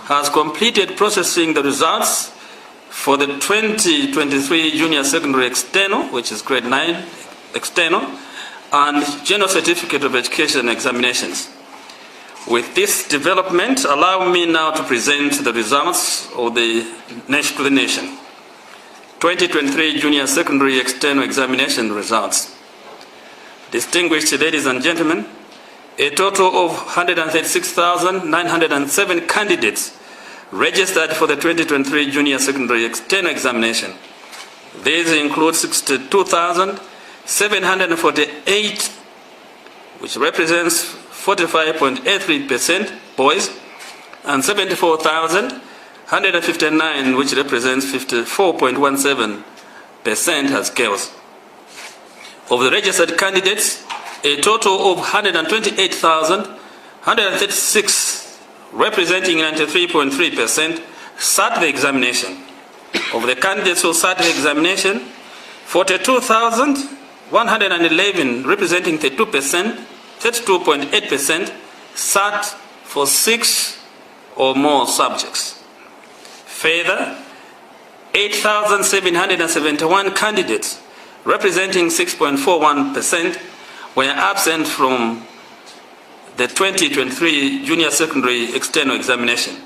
has completed processing the results for the 2023 Junior Secondary External, which is grade 9 External, and General Certificate of Education examinations. With this development, allow me now to present the results of the nation. 2023 Junior Secondary External Examination results. Distinguished ladies and gentlemen, a total of 136,907 candidates registered for the 2023 Junior Secondary External Examination. These include 62,748, which represents 45.83% boys, and 74,159, which represents 54.17% as girls. Of the registered candidates, a total of 128,136, representing 93.3%, sat the examination. Of the candidates who sat the examination, 42,111, representing 32.8%, sat for 6 or more subjects. Further, 8,771 candidates, representing 6.41%, were absent from the 2023 Junior Secondary External Examination.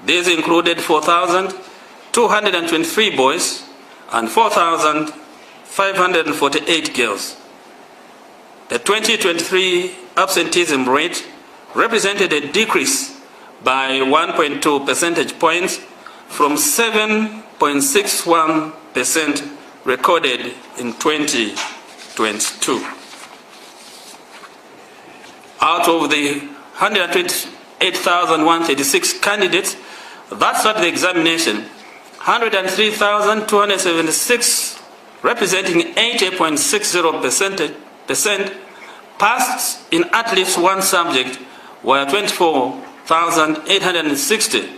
These included 4,223 boys and 4,548 girls. The 2023 absenteeism rate represented a decrease by 1.2 percentage points from 7.61% recorded in 2022. Out of the 128,136 candidates that sat the examination, 103,276, representing 80.60%, passed in at least one subject, while 24,860,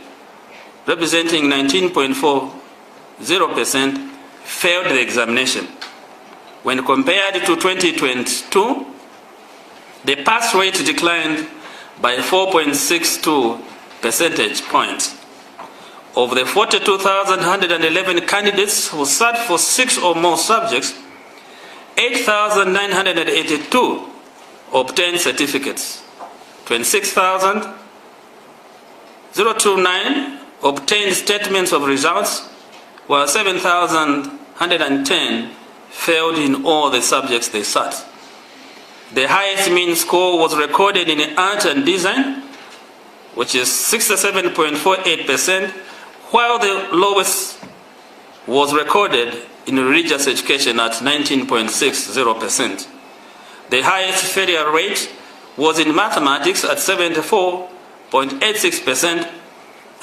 representing 19.40%, failed the examination. When compared to 2022, the pass rate declined by 4.62 percentage points. Of the 42,111 candidates who sat for 6 or more subjects, 8,982 obtained certificates, 26,029 obtained statements of results, while 7,110 failed in all the subjects they sat. The highest mean score was recorded in art and design, which is 67.48%, while the lowest was recorded in religious education at 19.60%. The highest failure rate was in mathematics at 74.86%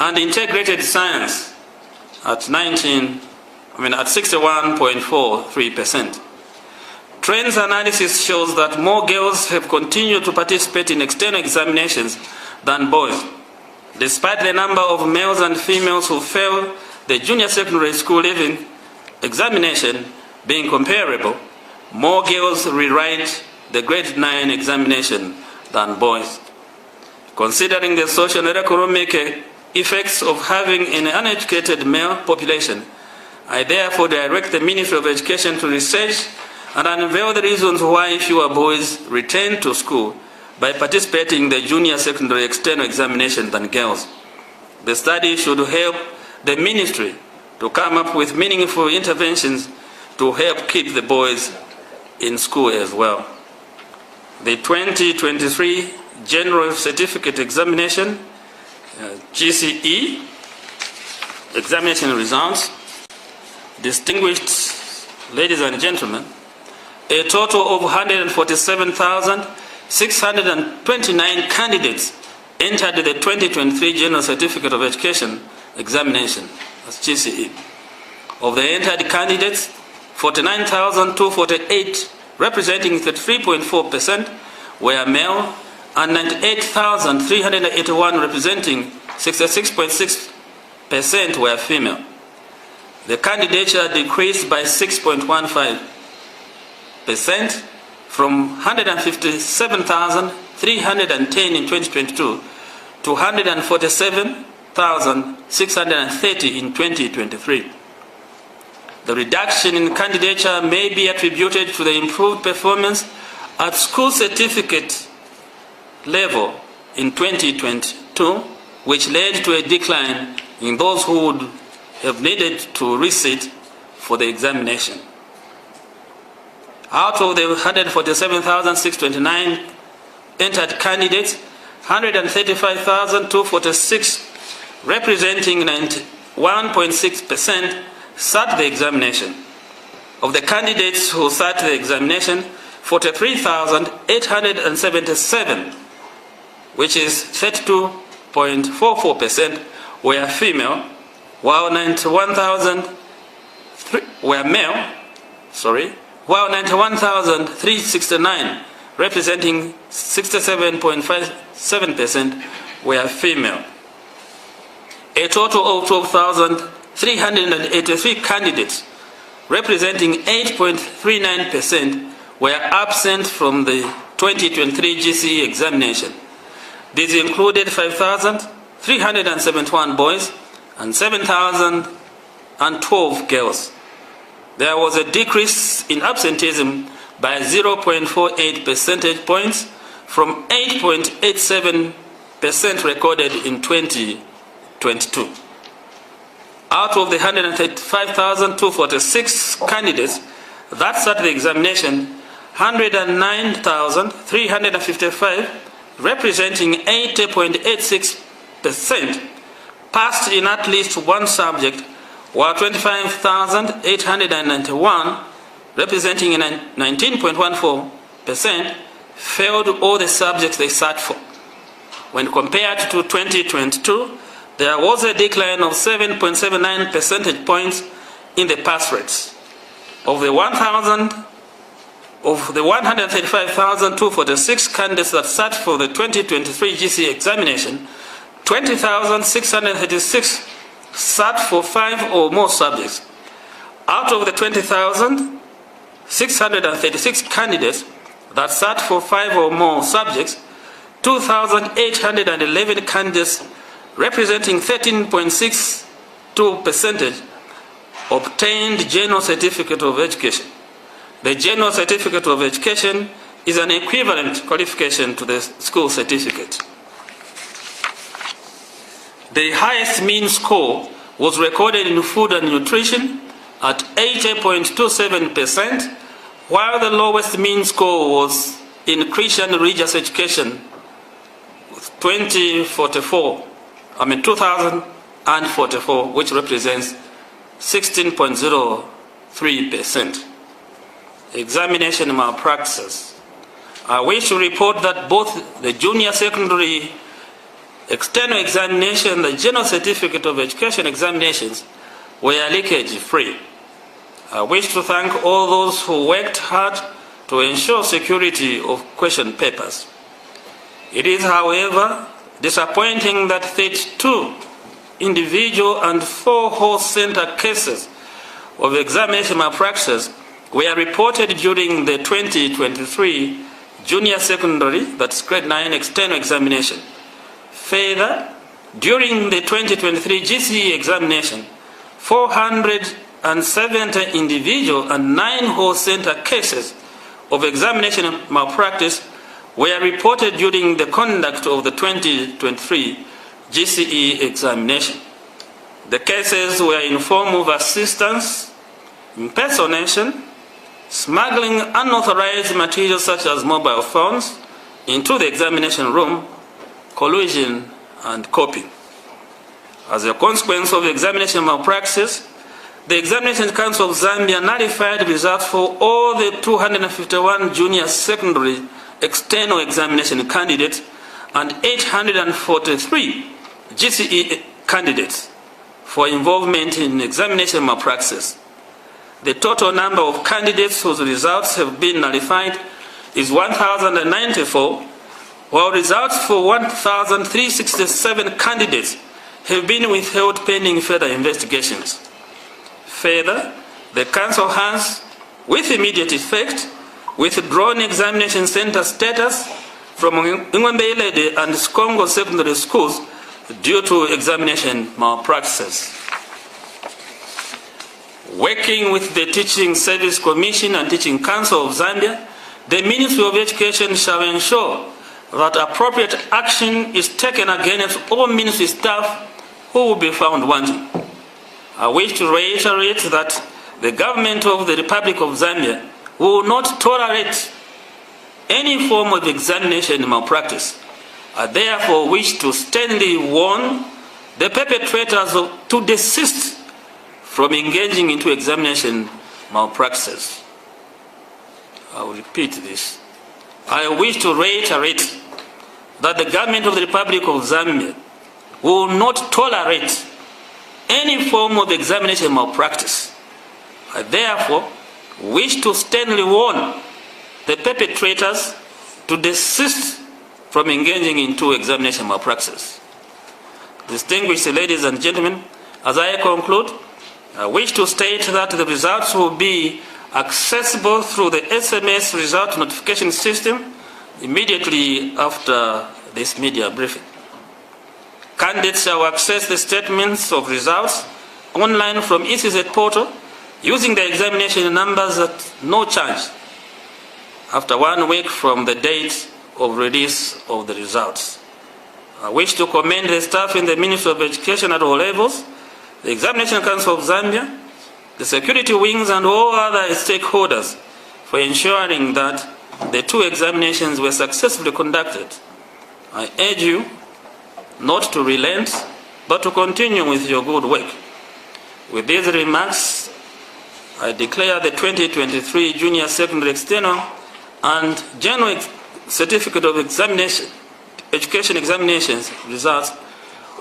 and integrated science at 61.43%. Trends analysis shows that more girls have continued to participate in external examinations than boys. Despite the number of males and females who fail the junior secondary school leaving examination being comparable, more girls rewrite the grade 9 examination than boys. Considering the social and economic effects of having an uneducated male population, I therefore direct the Ministry of Education to research and unveil the reasons why fewer boys return to school by participating in the junior secondary external examination than girls. The study should help the ministry to come up with meaningful interventions to help keep the boys in school as well. The 2023 General Certificate Examination, GCE examination results. Distinguished ladies and gentlemen, a total of 147,629 candidates entered the 2023 General Certificate of Education examination, that's GCE. Of the entered candidates, 49,248, representing 33.4%, were male, and 98,381, representing 66.6%, were female. The candidature decreased by 6.15% from 157,310 in 2022 to 147 2,630 in 2023. The reduction in candidature may be attributed to the improved performance at school certificate level in 2022, which led to a decline in those who would have needed to resit for the examination. Out of the 147,629 entered candidates, 135,246, representing 91.6%, sat the examination. Of the candidates who sat the examination, 43,877, which is 32.44%, were female, while 91,369, representing 67.57%, were female. A total of 12,383 candidates, representing 8.39%, were absent from the 2023 GCE examination. These included 5,371 boys and 7,012 girls. There was a decrease in absenteeism by 0.48 percentage points from 8.87% recorded in 2022. Out of the 135,246 candidates that sat the examination, 109,355, representing 80.86%, passed in at least one subject, while 25,891, representing 19.14%, failed all the subjects they sat for. When compared to 2022, there was a decline of 7.79 percentage points in the pass rates. Of the 135,246 candidates that sat for the 2023 GCE examination, 20,636 sat for 5 or more subjects. Out of the 20,636 candidates that sat for 5 or more subjects, 2,811 candidates, representing 13.62%, obtained General Certificate of Education. The General Certificate of Education is an equivalent qualification to the school certificate. The highest mean score was recorded in food and nutrition at 80.27%, while the lowest mean score was in Christian religious education with 2,044, which represents 16.03%. Examination malpractices. I wish to report that both the junior secondary external examination and the General Certificate of Education examinations were leakage-free. I wish to thank all those who worked hard to ensure security of question papers. It is, however, disappointing that 32 individual and 4 whole center cases of examination malpractices were reported during the 2023 junior secondary, that's grade 9 external examination. Further, during the 2023 GCE examination, 470 individual and 9 whole center cases of examination malpractice were reported during the conduct of the 2023 GCE examination. The cases were in form of assistance, impersonation, smuggling unauthorized materials such as mobile phones into the examination room, collusion, and copying. As a consequence of examination malpractice, the Examination Council of Zambia nullified results for all the 251 junior secondary external examination candidates and 843 GCE candidates for involvement in examination malpractice. The total number of candidates whose results have been nullified is 1,094, while results for 1,367 candidates have been withheld pending further investigations. Further, the Council has, with immediate effect, withdrawn examination center status from Ngwembelede and Skongo secondary schools due to examination malpractices. Working with the Teaching Service Commission and Teaching Council of Zambia, the Ministry of Education shall ensure that appropriate action is taken against all ministry staff who will be found wanting. I wish to reiterate that the government of the Republic of Zambia will not tolerate any form of examination malpractice. I therefore wish to sternly warn the perpetrators to desist from engaging into examination malpractices. I will repeat this. I wish to reiterate that the government of the Republic of Zambia will not tolerate any form of examination malpractice. I therefore wish to sternly warn the perpetrators to desist from engaging into examination malpractice. Distinguished ladies and gentlemen, as I conclude, I wish to state that the results will be accessible through the SMS result notification system immediately after this media briefing. Candidates shall access the statements of results online from ECZ portal using the examination numbers at no charge after 1 week from the date of release of the results. I wish to commend the staff in the Ministry of Education at all levels, the Examination Council of Zambia, the security wings and all other stakeholders for ensuring that the 2 examinations were successfully conducted. I urge you not to relent, but to continue with your good work. With these remarks, I declare the 2023 Junior Secondary External and General Certificate of Education Examinations results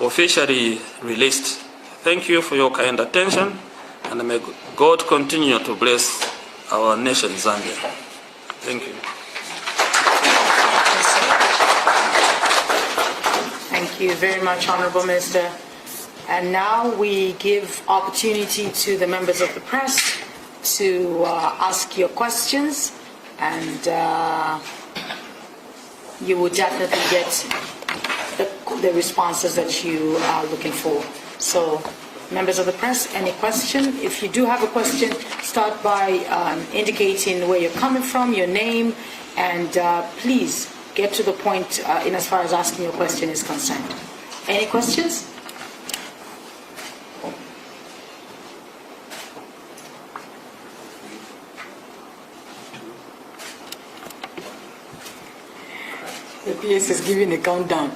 officially released. Thank you for your kind attention, and may God continue to bless our nation, Zambia. Thank you. Thank you very much, Honorable Minister. And now we give opportunity to the members of the press to ask your questions, and you will definitely get the responses that you are looking for. So, members of the press, any question? If you do have a question, start by indicating where you're coming from, your name, and please get to the point in as far as asking your question is concerned. Any questions? The PS is giving a countdown.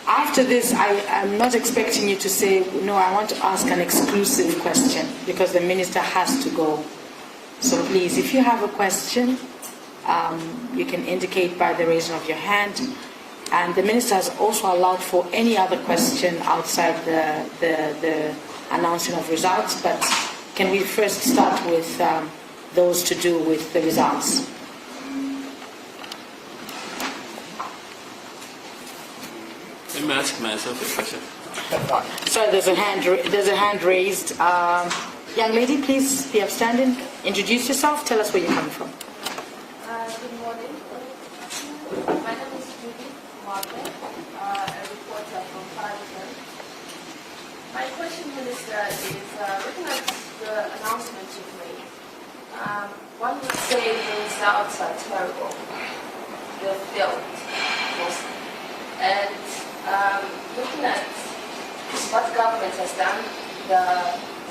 After this, I'm not expecting you to say, no, I want to ask an exclusive question, because the minister has to go. So please, if you have a question, you can indicate by the raising of your hand. And the minister has also allowed for any other question outside the announcing of results. But can we first start with those to do with the results? Let me ask myself a question. Sorry, there's a hand raised. Young lady, please be upstanding. Introduce yourself. Tell us where you're coming from. Good morning. My name is Judy Martin, a reporter from Parliament. My question, Minister, is looking at the announcement you've made. One would say the results are terrible. They're failed, mostly. And looking at what government has done, the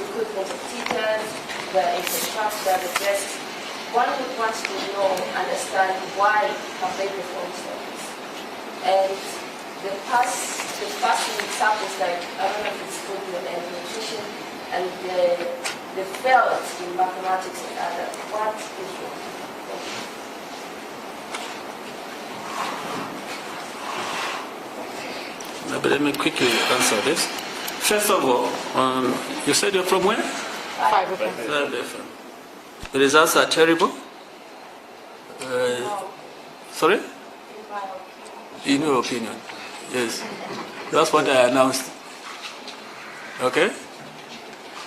recruitment of teachers, the infrastructure, the desks, one would want to know, understand why have they performed this. And the past examples, like I don't know if it's food and nutrition, and the failed in mathematics and other. What is wrong? Let me quickly answer this. First of all, you said you're from where? Philadelphia. The results are terrible. Sorry? In your opinion. Yes. That's what I announced. Okay?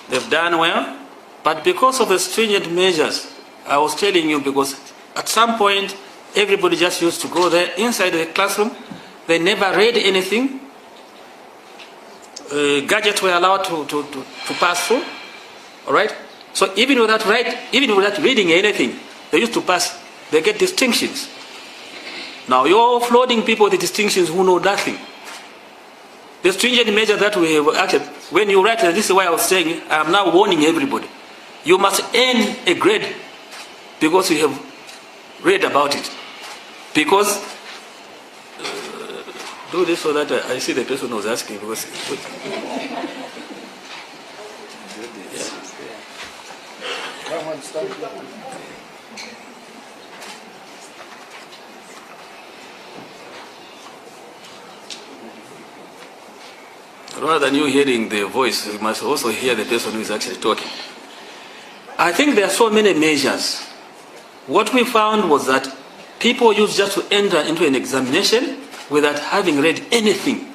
They've done well, but because of the stringent measures, I was telling you, because at some point, everybody just used to go there inside the classroom. They never read anything. gadgets were allowed to pass through. All right? So even without reading anything, they used to pass. They get distinctions. Now you're flooding people with the distinctions who know nothing. The stringent measure that we have acted, when you write, this is why I was saying, I'm now warning everybody. You must earn a grade because you have read about it. Because, do this so that I see the person who was asking. Because, rather than you hearing the voice, you must also hear the person who is actually talking. I think there are so many measures. What we found was that people used just to enter into an examination without having read anything.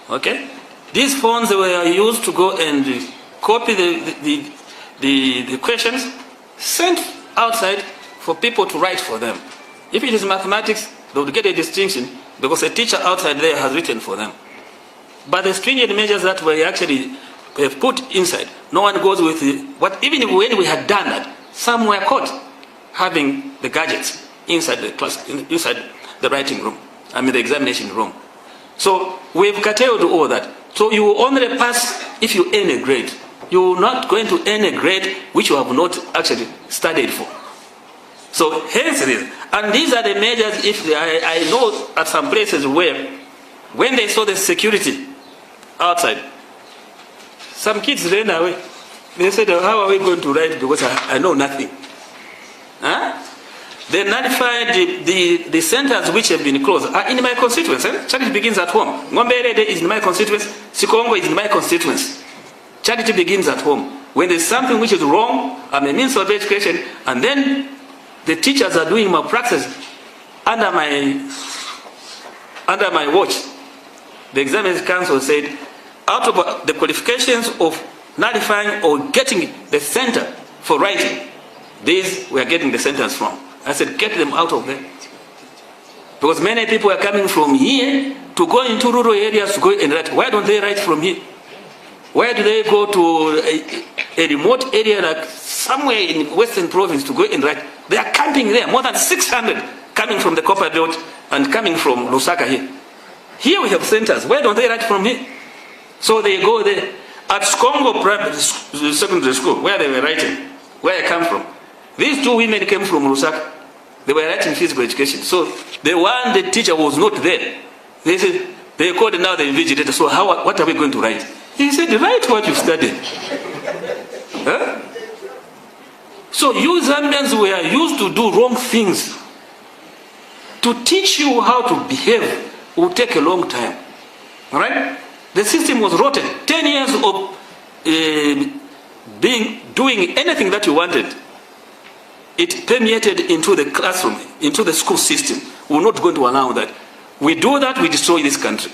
Okay? These phones were used to go and copy the questions, sent outside for people to write for them. If it is mathematics, they would get a distinction because a teacher outside there has written for them. But the stringent measures that we actually have put inside, no one goes with what. Even when we had done that, some were caught having the gadgets inside the class, inside the writing room, the examination room. So we've curtailed all that. So you will only pass if you earn a grade. You're not going to earn a grade which you have not actually studied for. So hence this. And these are the measures. If I know at some places where, when they saw the security outside, some kids ran away. They said, how are we going to write because I know nothing? Huh? They nullified the centers which have been closed. In my constituency, charity begins at home. Ngombe is in my constituency. Sikongo is in my constituency. Charity begins at home. When there's something which is wrong, I'm a Minister of Education, and then the teachers are doing malpractice under my watch. The Examination Council said, out of the qualifications of nullifying or getting the center for writing, these we are getting the centers from. I said, get them out of there. Because many people are coming from here to go into rural areas to go and write. Why don't they write from here? Why do they go to a remote area like somewhere in Western Province to go and write? They are camping there, more than 600 coming from the Copper Belt and coming from Lusaka here. Here we have centers. Why don't they write from here? So they go there. At Skongo Private Secondary School, where they were writing, where I come from, these two women came from Lusaka. They were writing physical education. So the teacher was not there. They said, they called now the invigilator. So what are we going to write? He said, write what you studied. Huh? So you Zambians were used to do wrong things. To teach you how to behave will take a long time. All right? The system was rotten. 10 years of doing anything that you wanted. It permeated into the classroom, into the school system. We're not going to allow that. We do that, we destroy this country.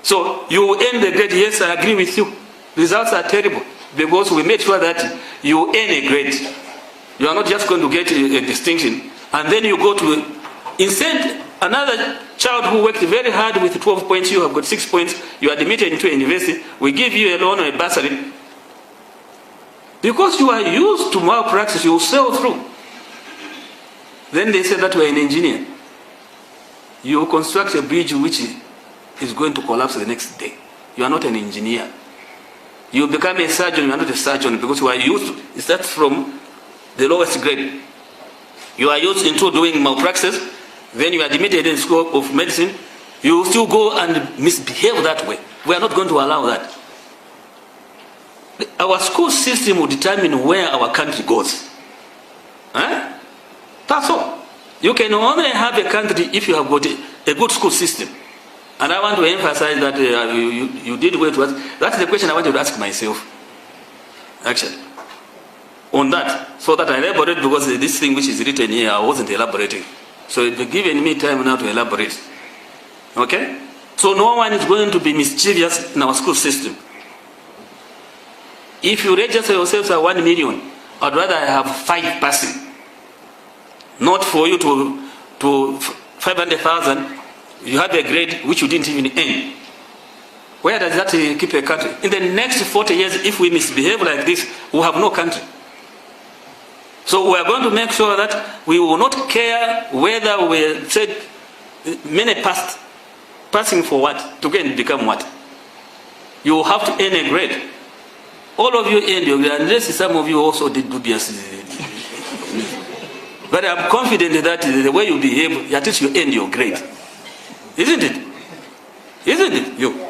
So you end the grade. Yes, I agree with you. Results are terrible because we made sure that you earn a grade. You are not just going to get a distinction and then you go to, instead, another child who worked very hard with 12 points, you have got 6 points, you are admitted into a university, we give you a loan or a bursary. Because you are used to malpractice, you will sail through. Then they say that you are an engineer. You will construct a bridge which is going to collapse the next day. You are not an engineer. You become a surgeon, you are not a surgeon because you are used to, it starts from the lowest grade. You are used into doing malpractice, then you are admitted in school of medicine, you will still go and misbehave that way. We are not going to allow that. Our school system will determine where our country goes. Huh? That's all. You can only have a country if you have got a good school system. And I want to emphasize that you did well to ask. That's the question I wanted to ask myself, actually, on that. So that I elaborate, because this thing which is written here, I wasn't elaborating. So you've given me time now to elaborate. Okay? So no one is going to be mischievous in our school system. If you register yourselves at 1 million, I'd rather have 5 passing. Not for you to 500,000, you have a grade which you didn't even earn. Where does that keep a country? In the next 40 years, if we misbehave like this, we have no country. So we are going to make sure that we will not care whether we said many passing for what? To go and become what? You have to earn a grade. All of you earned your grade, unless some of you also did dubious. But I'm confident that the way you behave, at least you earned your grade. Isn't it? Isn't it? You.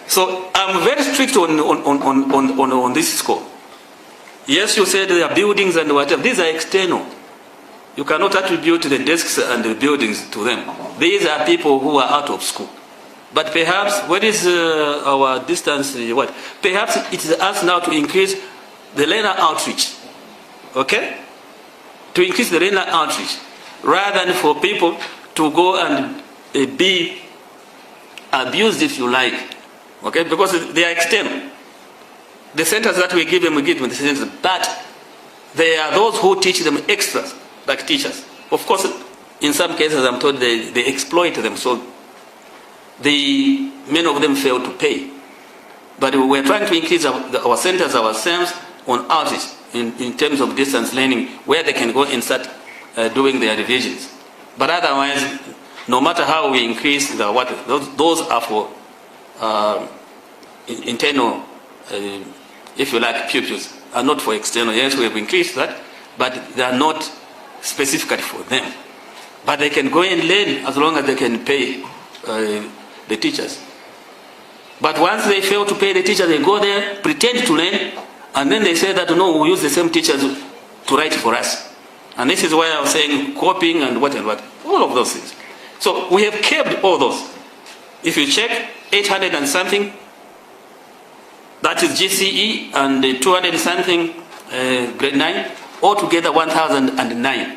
So I'm very strict on this score. Yes, you said there are buildings and whatever. These are external. You cannot attribute the desks and the buildings to them. These are people who are out of school. But perhaps, what is our distance? What? Perhaps it is us now to increase the learner outreach. Okay? To increase the learner outreach. Rather than for people to go and be abused, if you like. Okay? Because they are external. The centers that we give them the centers. But there are those who teach them extras, like teachers. Of course, in some cases, I'm told they exploit them. So many of them fail to pay. But we're trying to increase our centers ourselves on outreach in terms of distance learning, where they can go and start doing their revisions. But otherwise, no matter how we increase those are for internal, if you like, pupils, are not for external. Yes, we have increased that, but they are not specifically for them. But they can go and learn as long as they can pay the teachers. But once they fail to pay the teachers, they go there, pretend to learn, and then they say that, no, we'll use the same teachers to write for us. And this is why I was saying copying and what, all of those things. So we have kept all those. If you check, 800 and something, that is GCE, and 200 and something grade 9, altogether 1,009.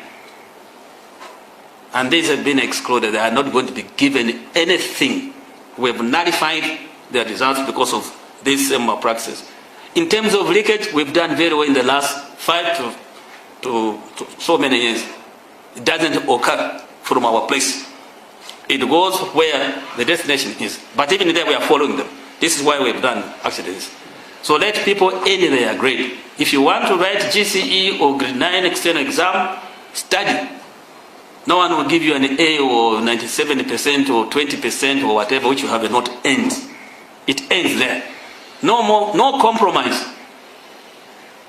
And these have been excluded. They are not going to be given anything. We have nullified their results because of this malpractice. In terms of leakage, we've done very well in the last 5 to so many years. It doesn't occur from our place. It goes where the destination is. But even there, we are following them. This is why we've done actually this. So let people earn their grade. If you want to write GCE or grade 9 external exam, study. No one will give you an A or 97% or 20% or whatever which you have not earned. It ends there. No more, no compromise.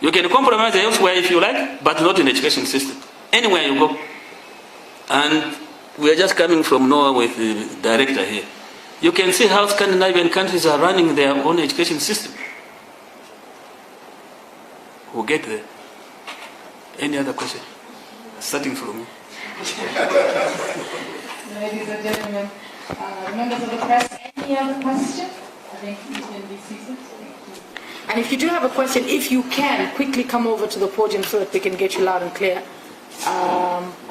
You can compromise elsewhere if you like, but not in the education system. Anywhere you go. And we are just coming from Norway with the director here. You can see how Scandinavian countries are running their own education system. We'll get there. Any other question? Starting from you. Ladies and gentlemen, members of the press, any other question? I think you can be seated. And if you do have a question, if you can, quickly come over to the podium so that we can get you loud and clear.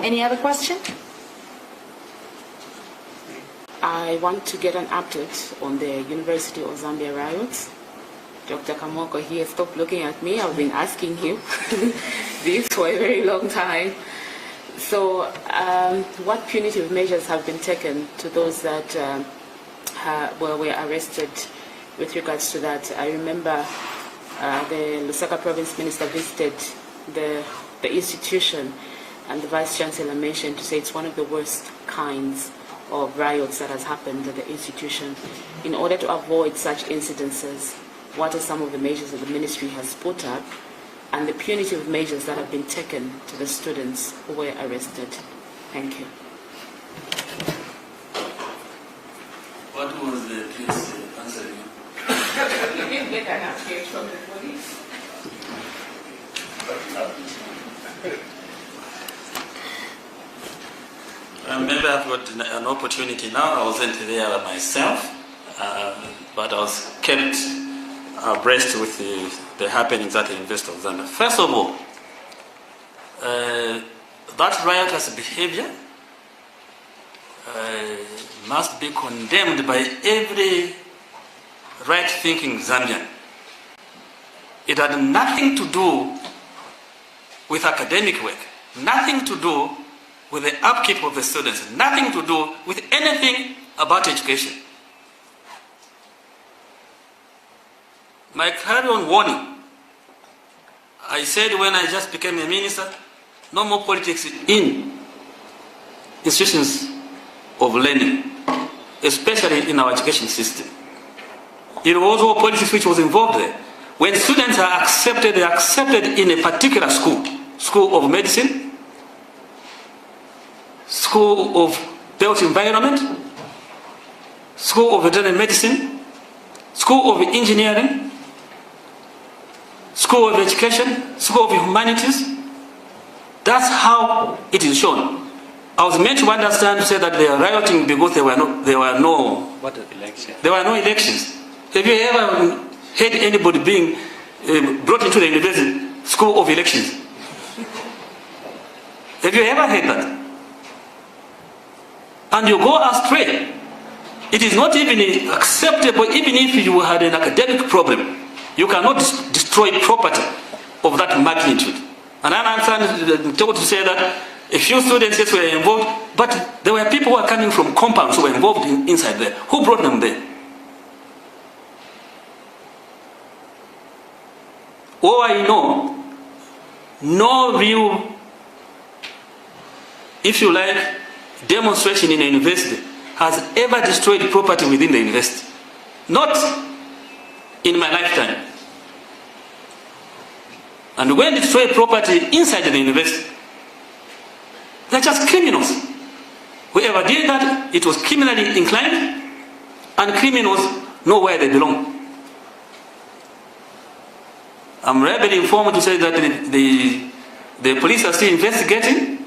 Any other question? I want to get an update on the University of Zambia riots. Dr. Kamoko here, stop looking at me. I've been asking him this for a very long time. So what punitive measures have been taken to those that were arrested with regards to that? I remember the Lusaka province minister visited the institution, and the vice chancellor mentioned to say it's one of the worst kinds of riots that has happened at the institution. In order to avoid such incidences, what are some of the measures that the ministry has put up and the punitive measures that have been taken to the students who were arrested? Thank you. What was the case answering? You didn't get an update from the police. I remember I've got an opportunity now. I wasn't there myself, but I was kept abreast with the happenings at the University of Zambia. First of all, that riotous behavior must be condemned by every right-thinking Zambian. It had nothing to do with academic work, nothing to do with the upkeep of the students, nothing to do with anything about education. My carry-on warning, I said when I just became a minister, no more politics in institutions of learning, especially in our education system. It was all politics which was involved there. When students are accepted, they are accepted in a particular school, school of medicine, school of built environment, school of veterinary medicine, school of engineering, school of education, school of humanities. That's how it is shown. I was meant to understand to say that they are rioting because there were no elections. Have you ever heard anybody being brought into the university school of elections? Have you ever heard that? And you go astray. It is not even acceptable, even if you had an academic problem, you cannot destroy property of that magnitude. And I understand told to say that a few students yes, were involved, but there were people who were coming from compounds who were involved inside there. Who brought them there? All I know, no real, if you like, demonstration in a university has ever destroyed property within the university. Not in my lifetime. And when they destroy property inside the university, they're just criminals. Whoever did that, it was criminally inclined, and criminals know where they belong. I'm really informed to say that the police are still investigating,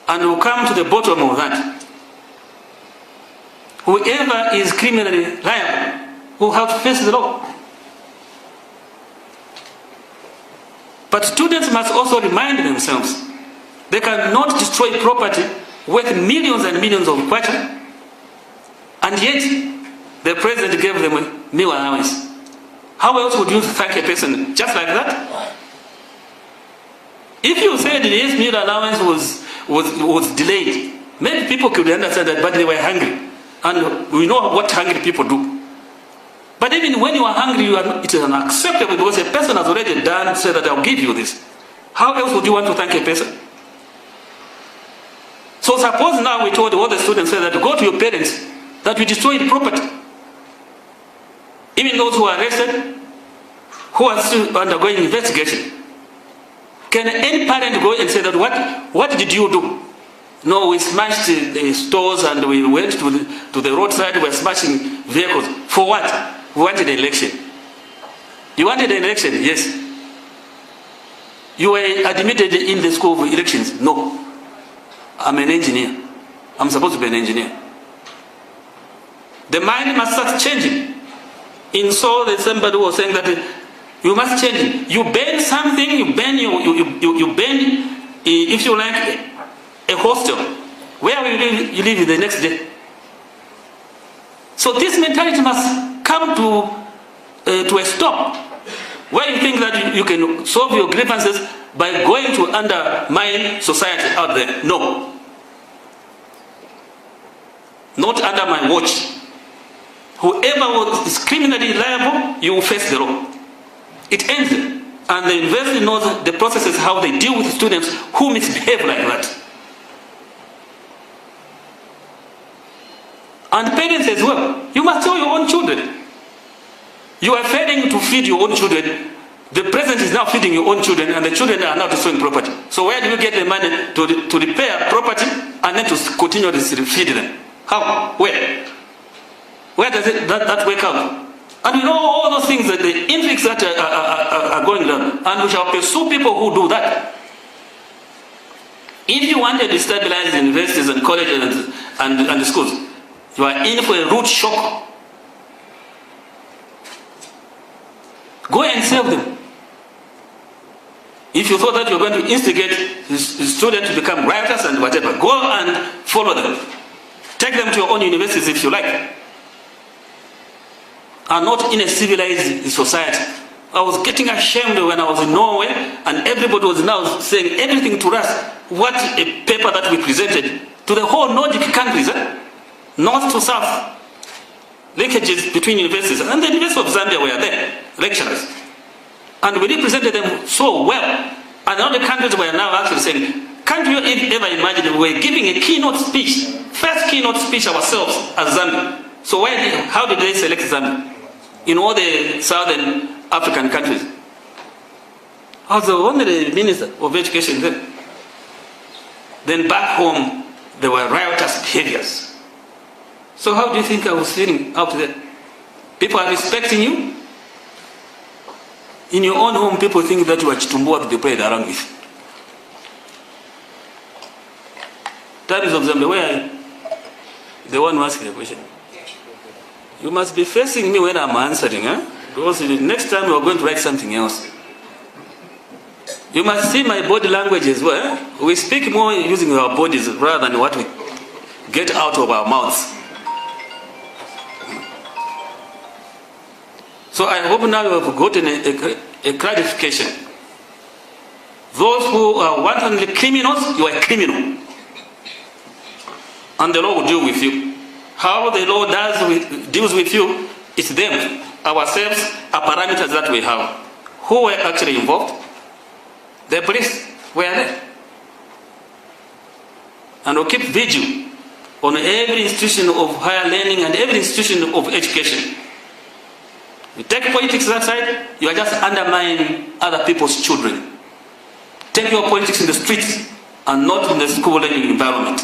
and will come to the bottom of that. Whoever is criminally liable will have to face the law. But students must also remind themselves they cannot destroy property worth millions and millions of kwacha, and yet the president gave them a meal allowance. How else would you thank a person just like that? If you said this meal allowance was delayed, maybe people could understand that, but they were hungry. And we know what hungry people do. But even when you are hungry, it is unacceptable because a person has already done, said that I'll give you this. How else would you want to thank a person? So suppose now we told all the students that go to your parents that you destroyed property. Even those who are arrested, who are still undergoing investigation. Can any parent go and say that what did you do? No, we smashed the stores and we went to the roadside, we were smashing vehicles. For what? We wanted an election. You wanted an election? Yes. You were admitted in the school of elections? No. I'm an engineer. I'm supposed to be an engineer. The mind must start changing. In Seoul, somebody was saying that you must change. You ban something, you ban, if you like, a hostel. Where will you live the next day? So this mentality must come to a stop. Where you think that you can solve your grievances by going to undermine society out there. No. Not under my watch. Whoever is criminally liable, you will face the law. It ends there. And the university knows the processes, how they deal with students who misbehave like that. And parents as well. You must tell your own children. You are failing to feed your own children. The president is now feeding your own children, and the children are now destroying property. So where do you get the money to repair property and then to continue to feed them? How? Where? Where does that work out? And we know all those things, that the intrigues that are going on, and we shall pursue people who do that. If you want to destabilize universities and colleges and schools, you are in for a root shock. Go and save them. If you thought that you're going to instigate the students to become rioters and whatever, go and follow them. Take them to your own universities if you like. And not in a civilized society. I was getting ashamed when I was in Norway, and everybody was now saying everything to us. What a paper that we presented to the whole Nordic countries. north to south, linkages between universities. And the University of Zambia were there, lecturers. And we represented them so well. And all the countries were now actually saying, can't you ever imagine we were giving a keynote speech, first keynote speech ourselves as Zambia. So how did they select Zambia? In all the southern African countries. I was the only minister of education then. Then back home, there were riotous behaviors. So how do you think I was feeling out there? People are respecting you. In your own home, people think that you are Chitumbua to be played around with. Times of Zambia, where are you? The one who asked the question. You must be facing me when I'm answering, because the next time you are going to write something else. You must see my body language as well. We speak more using our bodies rather than what we get out of our mouths. So I hope now you have gotten a clarification. Those who are wantonly criminals, you are a criminal. And the law will deal with you. How the law deals with you, it's them, ourselves, are parameters that we have. Who were actually involved? The police were there. And we'll keep vigil on every institution of higher learning and every institution of education. You take politics aside, you are just undermining other people's children. Take your politics in the streets and not in the school learning environment.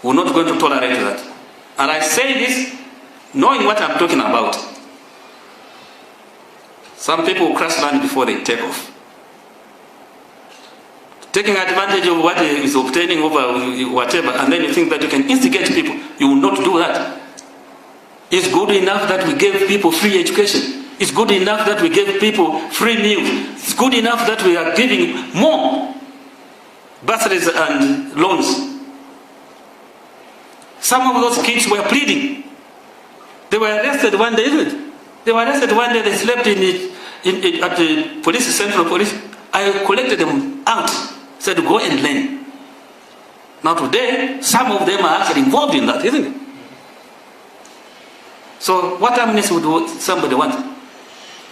We're not going to tolerate that. And I say this knowing what I'm talking about. Some people will crash land before they take off. Taking advantage of what is obtaining over whatever, and then you think that you can instigate people. You will not do that. It's good enough that we gave people free education. It's good enough that we gave people free meals. It's good enough that we are giving more bursaries and loans. Some of those kids were pleading. They were arrested one day, isn't it? They were arrested one day, they slept at the police, central police. I collected them out, said go and learn. Now today, some of them are actually involved in that, isn't it? So what amnesty would somebody want?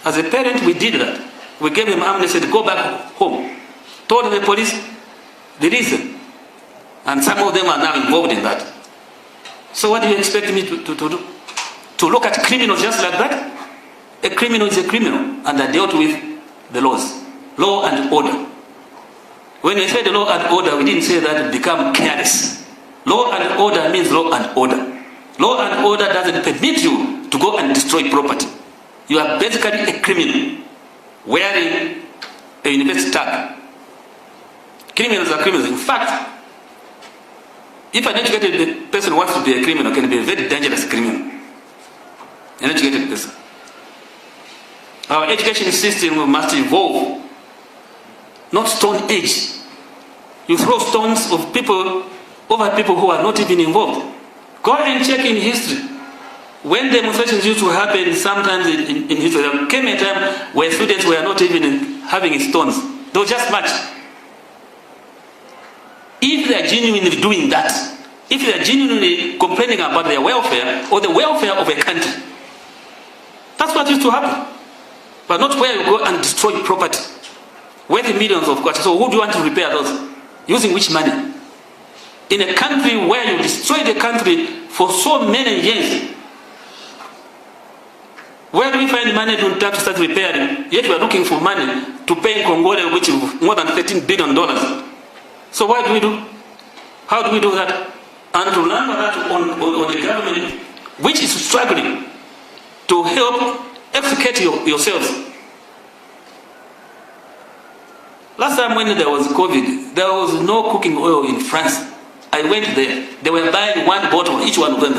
As a parent, we did that. We gave him amnesty to go back home. Told the police the reason. And some of them are now involved in that. So what do you expect me to do? To look at criminals just like that? A criminal is a criminal, and I dealt with the laws. Law and order. When we say the law and order, we didn't say that become careless. Law and order means law and order. Law and order doesn't permit you to go and destroy property. You are basically a criminal wearing a university tag. Criminals are criminals. In fact, if an educated person wants to be a criminal, can be a very dangerous criminal. An educated person. Our education system must evolve, not stone age. You throw stones of people over people who are not even involved. Go and check in history. When demonstrations used to happen, sometimes in history, there came a time where students were not even having stones. They were just march. If they are genuinely doing that, if they are genuinely complaining about their welfare or the welfare of a country, that's what used to happen. But not where you go and destroy property worth millions of dollars. So who do you want to repair those? Using which money? In a country where you destroy the country for so many years, where do we find money to start repairing? Yet we are looking for money to pay in Congole, which is more than $13 billion. So what do we do? How do we do that? And to remember that on the government, which is struggling to help extricate yourselves. Last time when there was COVID, there was no cooking oil in France. I went there. They were buying one bottle, each one of them,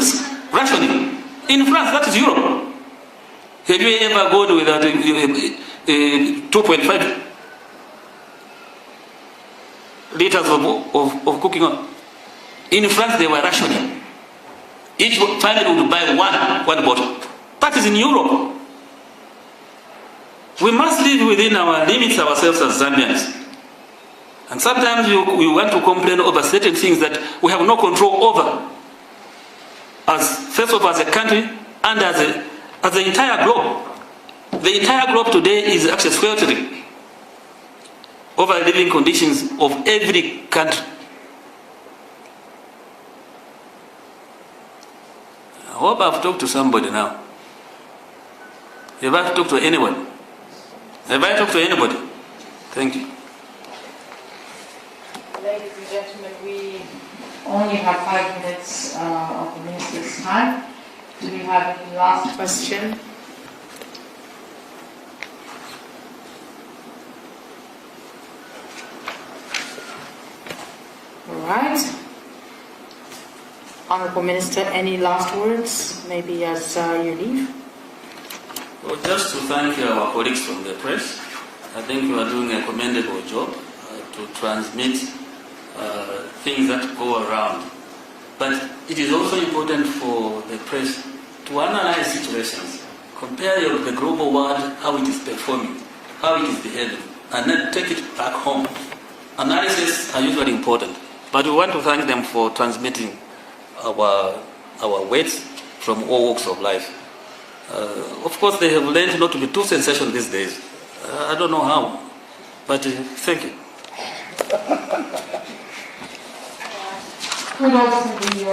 rationing. In France, that is Europe. Have you ever gone without 2.5 liters of cooking oil? In France, they were rationing. Each family would buy one bottle. That is in Europe. We must live within our limits ourselves as Zambians. And sometimes we want to complain over certain things that we have no control over. first of all as a country and as the entire globe. The entire globe today is actually sweltering over living conditions of every country. I hope I've talked to somebody now. Have I talked to anyone? Have I talked to anybody? Thank you. Ladies and gentlemen, we only have 5 minutes of the Minister's time. Do we have any last question? All right. Honorable Minister, any last words, maybe as you leave? Well, just to thank our colleagues from the press. I think you are doing a commendable job to transmit things that go around. But it is also important for the press to analyze situations, compare the global world, how it is performing, how it is behaving, and then take it back home. Analyses are usually important, but we want to thank them for transmitting our weights from all walks of life. Of course, they have learned not to be too sensational these days. I don't know how, but thank you. Kudos to the